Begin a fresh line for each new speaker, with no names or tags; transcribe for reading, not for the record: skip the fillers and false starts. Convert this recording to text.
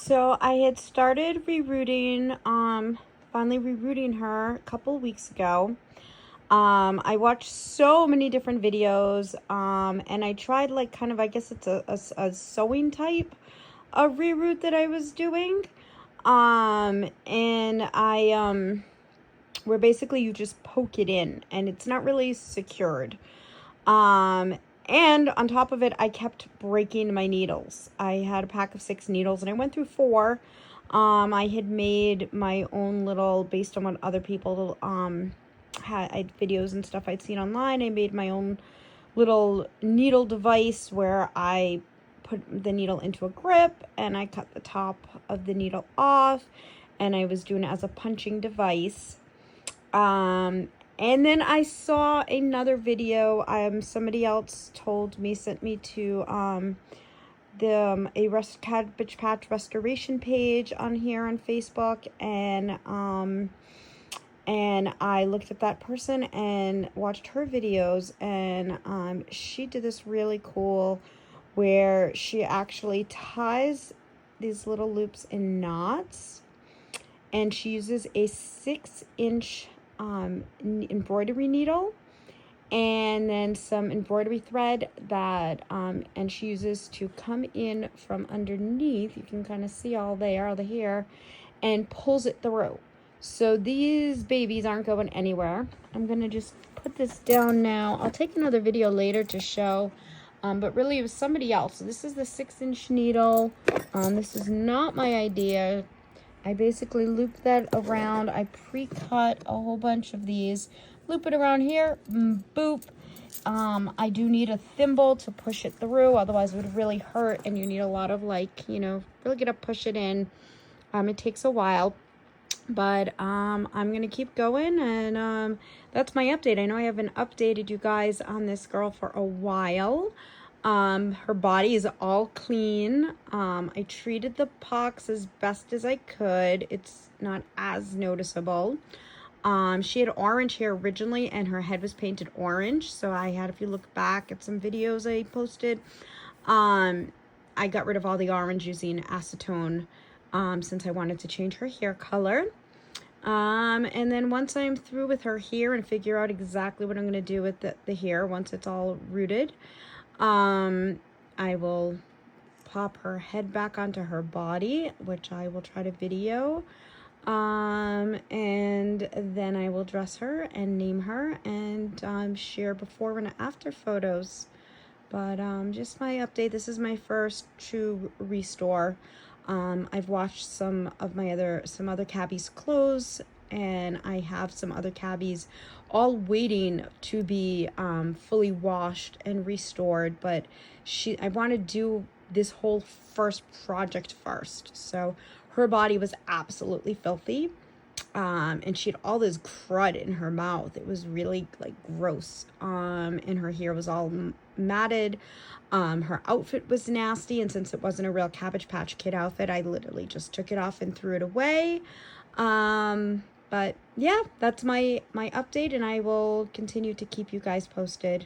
So I had started rerouting, finally rerouting her a couple weeks ago. I watched so many different videos, and I tried like kind of, I guess it's a sewing type of reroot that I was doing. And where basically you just poke it in and it's not really secured. And on top of it, I kept breaking my needles. I had a pack of 6 needles and I went through 4. I had made my own little, based on what other people had videos and stuff I'd seen online. I made my own little needle device where I put the needle into a grip and I cut the top of the needle off, and I was doing it as a punching device. And then I saw another video. Somebody else sent me to Cabbage Patch restoration page on here on Facebook, and I looked at that person and watched her videos, and she did this really cool where she actually ties these little loops in knots, and she uses a 6-inch embroidery needle and then some embroidery thread that and she uses to come in from underneath. You can kind of see all the hair, and pulls it through. So these babies aren't going anywhere. I'm gonna just put this down now. I'll take another video later to show, but really it was somebody else. So this is the 6-inch needle. This is not my idea. I basically loop that around. I pre-cut a whole bunch of these. Loop it around here, boop. I do need a thimble to push it through, otherwise it would really hurt, and you need a lot of really get to push it in. It takes a while, but I'm gonna keep going, and that's my update. I know I haven't updated you guys on this girl for a while. Her body is all clean. I treated the pox as best as I could. It's not as noticeable. She had orange hair originally, and her head was painted orange. So I had, if you look back at some videos I posted, I got rid of all the orange using acetone, since I wanted to change her hair color. And then once I'm through with her hair and figure out exactly what I'm going to do with the hair, once it's all rooted, I will pop her head back onto her body, which I will try to video. And then I will dress her and name her, and share before and after photos. But just my update. This is my first true restore. I've watched some other cabbies close, and I have some other cabbies all waiting to be fully washed and restored, but I want to do this whole first project first. So her body was absolutely filthy, and she had all this crud in her mouth. It was really like gross, and her hair was all matted. Her outfit was nasty, and since it wasn't a real Cabbage Patch Kid outfit, I literally just took it off and threw it away. But yeah, that's my update, and I will continue to keep you guys posted.